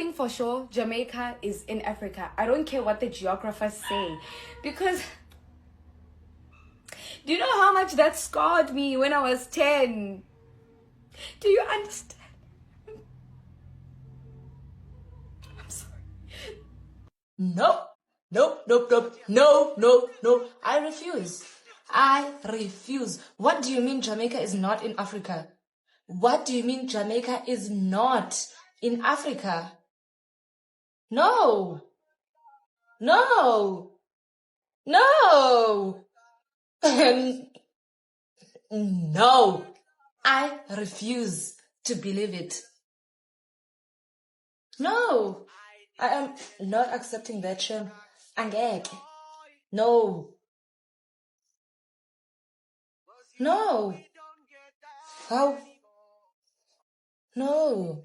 thing for sure, Jamaica is in Africa. I don't care what the geographers say. Because, do you know how much that scarred me when I was 10? Do you understand? I'm sorry. Nope. No. I refuse. What do you mean Jamaica is not in Africa? What do you mean Jamaica is not in Africa? No. No. No. I refuse to believe it. No. I am not accepting that shame. Angeke. No. No. How? No.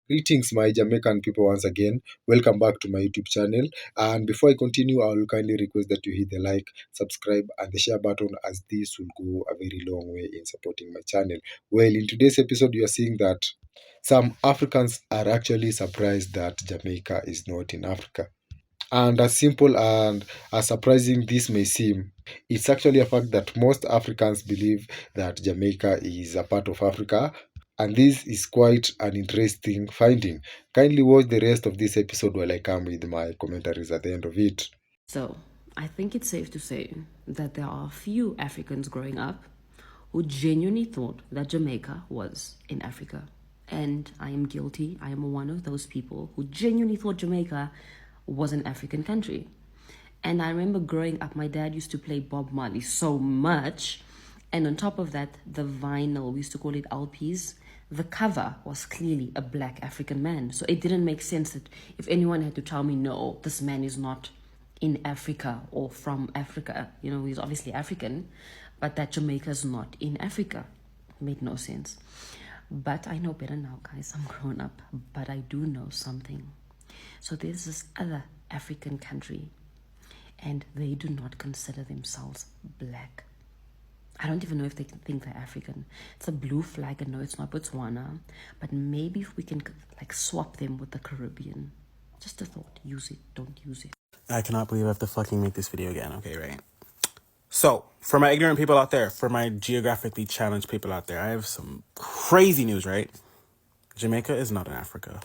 Greetings, my Jamaican people, once again. Welcome back to my YouTube channel. And before I continue, I will kindly request that you hit the like, subscribe, and the share button, as this will go a very long way in supporting my channel. Well, in today's episode, you are seeing that some Africans are actually surprised that Jamaica is not in Africa. And as simple and as surprising this may seem, it's actually a fact that most Africans believe that Jamaica is a part of Africa, and this is quite an interesting finding. Kindly watch the rest of this episode while I come with my commentaries at the end of it. So, I think it's safe to say that there are a few Africans growing up who genuinely thought that Jamaica was in Africa. And I am guilty. I am one of those people who genuinely thought Jamaica was an African country. And I remember growing up, my dad used to play Bob Marley so much. And on top of that, the vinyl, we used to call it LPs, the cover was clearly a black African man. So it didn't make sense that if anyone had to tell me, no, this man is not in Africa or from Africa, you know, he's obviously African, but that Jamaica's not in Africa. Made no sense. But I know better now, guys. I'm grown up, but I do know something. So there's this other African country, and they do not consider themselves black. I don't even know if they think they're African. It's a blue flag, and no, it's not Botswana, but maybe if we can like swap them with the Caribbean. Just a thought. Use it, don't use it. I cannot believe I have to fucking make this video again. Okay, right. So, for my ignorant people out there, for my geographically challenged people out there, I have some crazy news, right? Jamaica is not in Africa.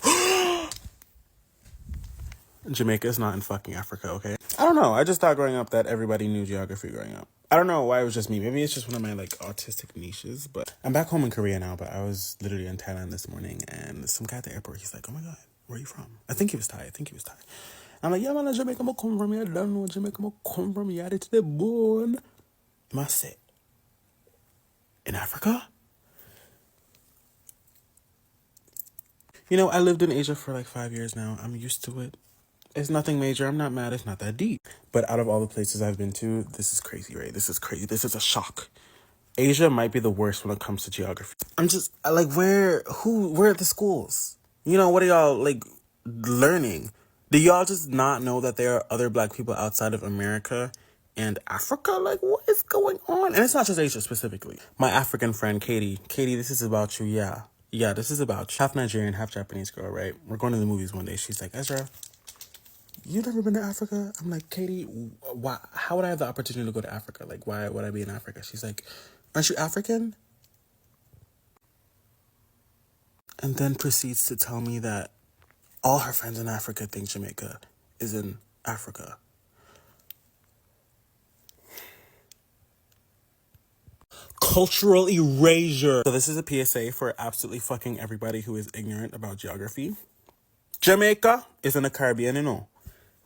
Jamaica is not in fucking Africa, okay? I don't know. I just thought growing up that everybody knew geography growing up. I don't know why it was just me. Maybe it's just one of my, like, autistic niches. But I'm back home in Korea now, but I was literally in Thailand this morning, and some guy at the airport, he's like, oh my God, where are you from? I think he was Thai. I'm like, yeah, man, Jamaica, I come from here. I don't know Jamaica, I come from here to the bone. I say, in Africa? You know, I lived in Asia for like 5 years now. I'm used to it. It's nothing major. I'm not mad. It's not that deep. But out of all the places I've been to, this is crazy, right? This is crazy. This is a shock. Asia might be the worst when it comes to geography. I'm just like, where are the schools? You know, what are y'all like learning? Do y'all just not know that there are other black people outside of America and Africa? Like, what is going on? And it's not just Asia specifically. My African friend, Katie, this is about you. Yeah, this is about you. Half Nigerian, half Japanese girl, right? We're going to the movies one day. She's like, Ezra, you never been to Africa? I'm like, Katie, why? How would I have the opportunity to go to Africa? Like, why would I be in Africa? She's like, aren't you African? And then proceeds to tell me that all her friends in Africa think Jamaica is in Africa. Cultural erasure. So this is a PSA for absolutely fucking everybody who is ignorant about geography. Jamaica is in the Caribbean, you know.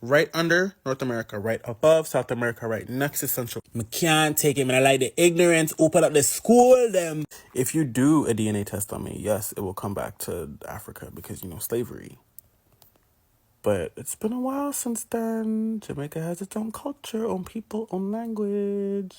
Right under North America, right above South America, right next to Central. I can't take it, man. I like the ignorance. Open up the school, them. If you do a DNA test on me, yes, it will come back to Africa because, you know, slavery. But it's been a while since then. Jamaica has its own culture, own people, own language,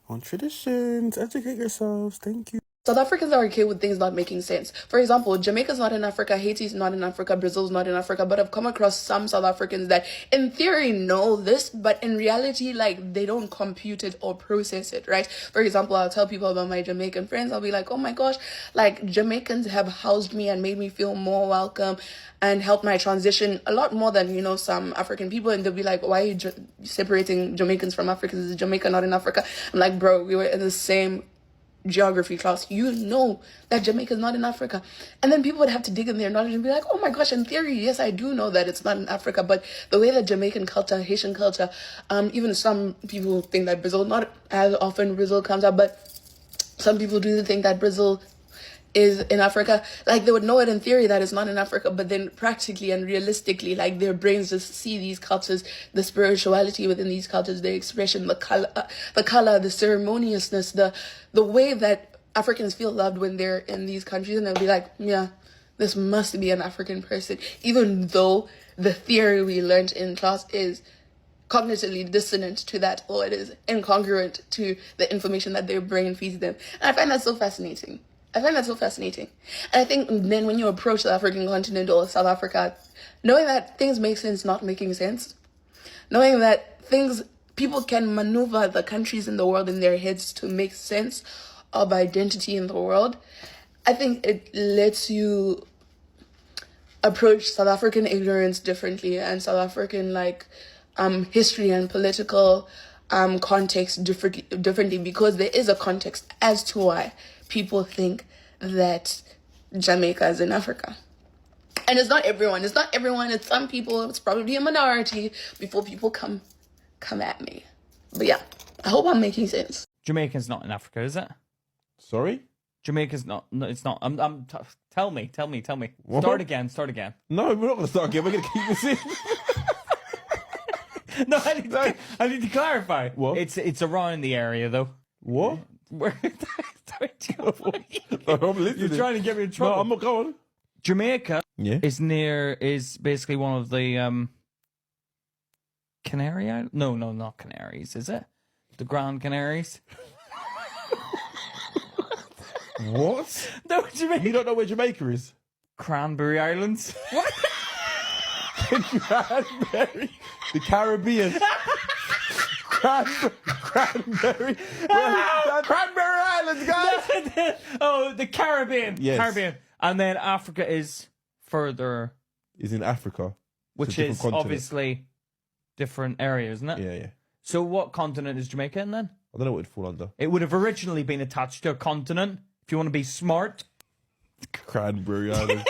own traditions. Educate yourselves. Thank you. South Africans are okay with things not making sense. For example, Jamaica's not in Africa, Haiti's not in Africa, Brazil's not in Africa, but I've come across some South Africans that in theory know this, but in reality, like, they don't compute it or process it, right? For example, I'll tell people about my Jamaican friends. I'll be like, oh my gosh, like, Jamaicans have housed me and made me feel more welcome and helped my transition a lot more than, some African people. And they'll be like, why are you separating Jamaicans from Africans? Is Jamaica not in Africa? I'm like, bro, we were in the same geography class. You know that Jamaica is not in Africa. And then people would have to dig in their knowledge and be like, oh my gosh, in theory, yes, I do know that it's not in Africa. But the way that Jamaican culture, Haitian culture, even some people think that Brazil, not as often Brazil comes up, but some people do think that Brazil is in Africa. Like, they would know it in theory that it's not in Africa, but then practically and realistically, like, their brains just see these cultures, the spirituality within these cultures, the expression, the color, the ceremoniousness, the way that Africans feel loved when they're in these countries, and they'll be like, yeah, this must be an African person, even though the theory we learned in class is cognitively dissonant to that, or it is incongruent to the information that their brain feeds them. And I find that so fascinating. And I think then when you approach the African continent or South Africa, knowing that things make sense not making sense, knowing that people can maneuver the countries in the world in their heads to make sense of identity in the world, I think it lets you approach South African ignorance differently, and South African history and political context differently, because there is a context as to why people think that Jamaica is in Africa. And it's not everyone. It's some people. It's probably a minority before people come at me. But yeah, I hope I'm making sense. Jamaica's not in Africa, is it? Sorry? Jamaica's not. No, it's not. Tell me. What? Start again. No, we're not going to start again. We're going to keep this in. No, I need to clarify. What? It's around the area, though. What? Where? No, I'm listening. You're trying to get me in trouble. No, I'm not going. Jamaica Yeah. is basically one of the Canary Islands? No, not Canaries, is it? The Grand Canaries? What? No, Jamaica. You don't know where Jamaica is? Cranberry Islands? What? Cranberry. The Caribbean. Cranberry. Cranberry Islands, guys. Oh, the Caribbean. Yes. Caribbean. And then Africa is further, Is in Africa. which It's a different is continent. obviously different area, isn't it? Yeah. So what continent is Jamaica in then? I don't know what it'd fall under. It would have originally been attached to a continent, if you want to be smart. Cranberry Island.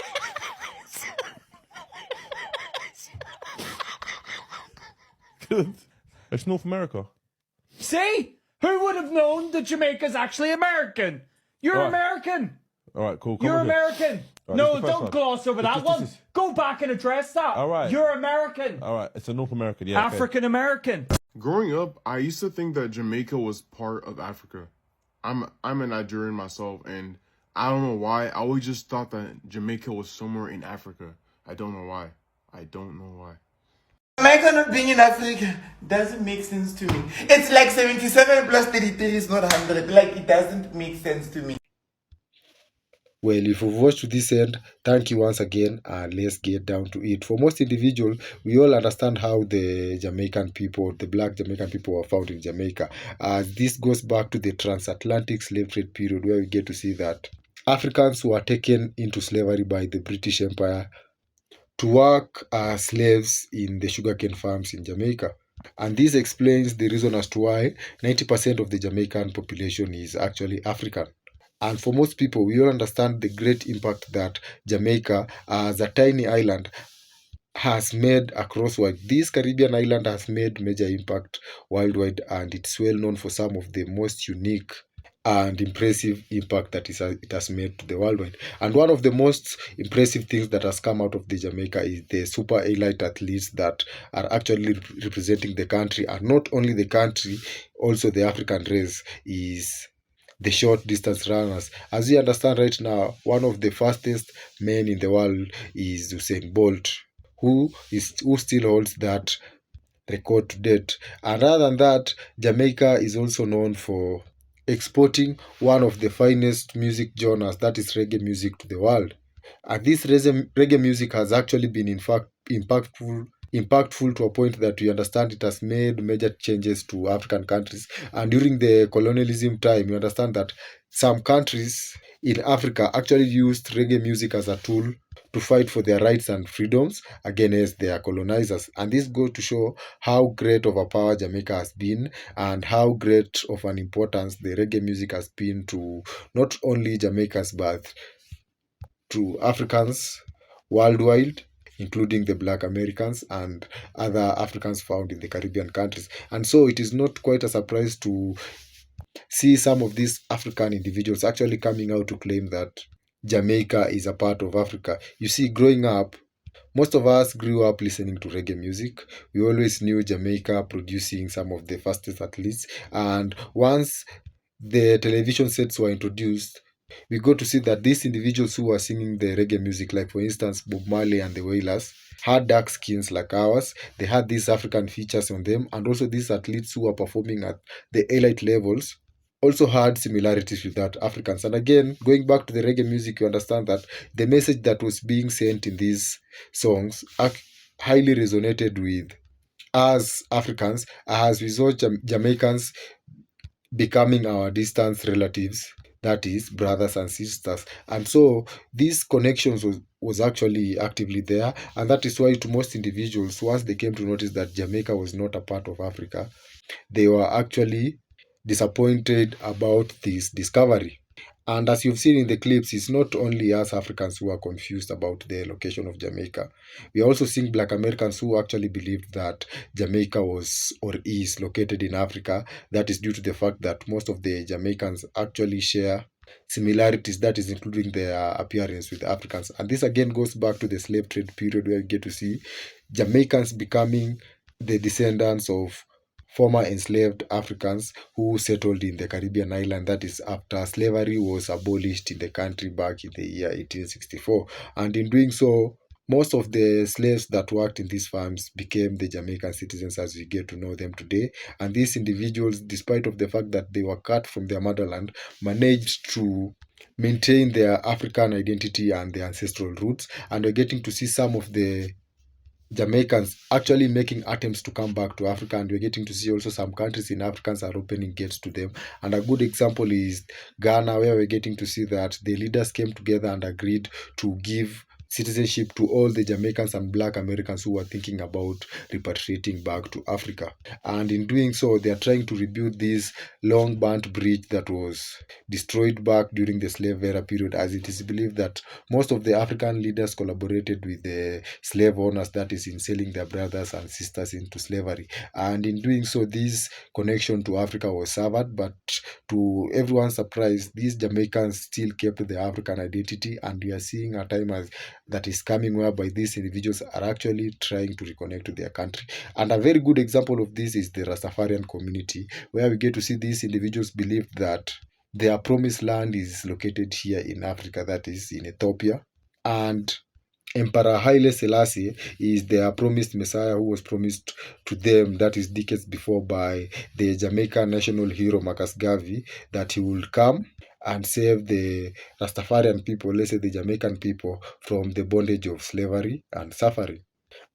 It's North America. See? Who would have known that Jamaica's actually American? You're Right. American. All right, cool. Come You're on here. American. Right, No, this is the first don't one. gloss over that This one. is- Go back and address that. All right. You're American. All right, it's a North American. Yeah. okay. African American. Growing up, I used to think that Jamaica was part of Africa. I'm a Nigerian myself, and I don't know why. I always just thought that Jamaica was somewhere in Africa. I don't know why. Jamaica not being in Africa doesn't make sense to me. It's like 77 plus 33 is not 100. Like, it doesn't make sense to me. Well, if you've watched to this end, thank you once again, and let's get down to it. For most individuals, we all understand how the black Jamaican people were found in Jamaica. This goes back to the transatlantic slave trade period, where we get to see that Africans were taken into slavery by the British Empire to work as slaves in the sugarcane farms in Jamaica. And this explains the reason as to why 90% of the Jamaican population is actually African. And for most people, we all understand the great impact that Jamaica, as a tiny island, has made across world. This Caribbean island has made major impact worldwide, and it's well known for some of the most unique and impressive impact that it has made to the worldwide. And one of the most impressive things that has come out of the Jamaica is the super elite athletes that are actually representing the country, and not only the country, also the African race is the short distance runners. As we understand right now, one of the fastest men in the world is Usain Bolt, who still holds that record to date. And other than that, Jamaica is also known for exporting one of the finest music genres, that is reggae music, to the world. And this reggae music has actually been, in fact, impactful to a point that we understand it has made major changes to African countries. And during the colonialism time, you understand that some countries in Africa actually used reggae music as a tool to fight for their rights and freedoms against their colonizers. And this goes to show how great of a power Jamaica has been, and how great of an importance the reggae music has been to not only Jamaicans but to Africans worldwide, including the Black Americans and other Africans found in the Caribbean countries. And so it is not quite a surprise to see some of these African individuals actually coming out to claim that Jamaica is a part of Africa. You see, growing up, most of us grew up listening to reggae music. We always knew Jamaica producing some of the fastest athletes. And once the television sets were introduced, we got to see that these individuals who were singing the reggae music, like for instance Bob Marley and the Wailers, had dark skins like ours. They had these African features on them, and also these athletes who were performing at the elite levels also had similarities with that Africans. And again, going back to the reggae music, you understand that the message that was being sent in these songs highly resonated with us Africans, as we saw Jamaicans becoming our distant relatives, that is brothers and sisters. And so these connections was actually actively there, and that is why to most individuals, once they came to notice that Jamaica was not a part of Africa, they were actually disappointed about this discovery. And as you've seen in the clips, it's not only us Africans who are confused about the location of Jamaica. We are also seeing Black Americans who actually believed that Jamaica was or is located in Africa. That is due to the fact that most of the Jamaicans actually share similarities, that is including their appearance with Africans. And this again goes back to the slave trade period, where we get to see Jamaicans becoming the descendants of former enslaved Africans who settled in the Caribbean island. That is after slavery was abolished in the country back in the year 1864. And in doing so, most of the slaves that worked in these farms became the Jamaican citizens as we get to know them today. And these individuals, despite of the fact that they were cut from their motherland, managed to maintain their African identity and their ancestral roots. And we're getting to see some of the Jamaicans actually making attempts to come back to Africa, and we're getting to see also some countries in Africans are opening gates to them. And a good example is Ghana, where we're getting to see that the leaders came together and agreed to give citizenship to all the Jamaicans and Black Americans who were thinking about repatriating back to Africa. And in doing so, they are trying to rebuild this long burnt bridge that was destroyed back during the slave era period, as it is believed that most of the African leaders collaborated with the slave owners, that is in selling their brothers and sisters into slavery. And in doing so, this connection to Africa was severed, but to everyone's surprise, these Jamaicans still kept the African identity, and we are seeing a time that is coming whereby these individuals are actually trying to reconnect to their country. And a very good example of this is the Rastafarian community, where we get to see these individuals believe that their promised land is located here in Africa, that is in Ethiopia. And Emperor Haile Selassie is their promised Messiah who was promised to them, that is decades before, by the Jamaican national hero Marcus Garvey, that he will come and save the Rastafarian people, let's say the Jamaican people, from the bondage of slavery and suffering.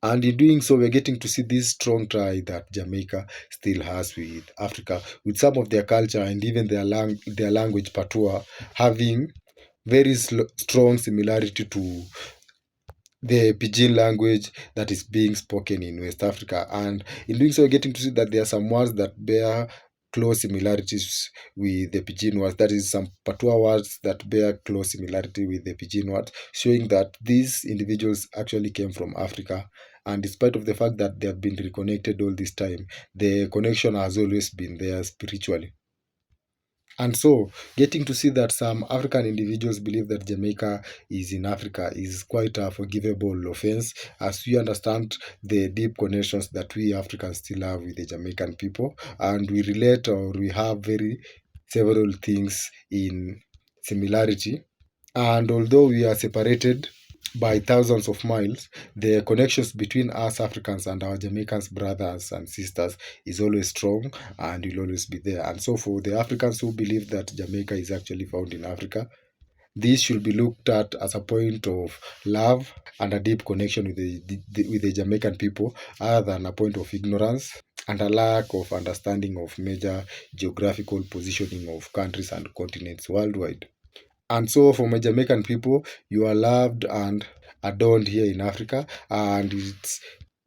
And in doing so, we're getting to see this strong tie that Jamaica still has with Africa, with some of their culture and even their language, patois, having very strong similarity to the Pidgin language that is being spoken in West Africa. And in doing so, we're getting to see that there are some words that bear close similarities with the Pidgin words. That is, some patois words that bear close similarity with the Pidgin words, showing that these individuals actually came from Africa. And despite of the fact that they have been reconnected all this time, the connection has always been there spiritually. And so, getting to see that some African individuals believe that Jamaica is in Africa is quite a forgivable offense, as we understand the deep connections that we Africans still have with the Jamaican people, and we relate, or we have several things in similarity. And although we are separated by thousands of miles, the connections between us Africans and our Jamaicans brothers and sisters is always strong and will always be there. And so for the Africans who believe that Jamaica is actually found in Africa, this should be looked at as a point of love and a deep connection with the Jamaican people, other than a point of ignorance and a lack of understanding of major geographical positioning of countries and continents worldwide. And so, for my Jamaican people, you are loved and adored here in Africa, and it's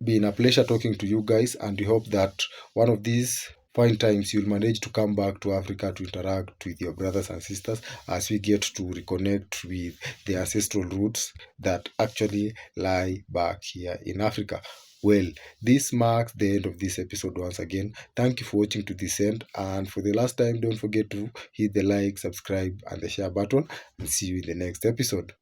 been a pleasure talking to you guys. And we hope that one of these fine times you'll manage to come back to Africa to interact with your brothers and sisters as we get to reconnect with the ancestral roots that actually lie back here in Africa. Well, this marks the end of this episode once again. Thank you for watching to this end. And for the last time, don't forget to hit the like, subscribe, and the share button. And see you in the next episode.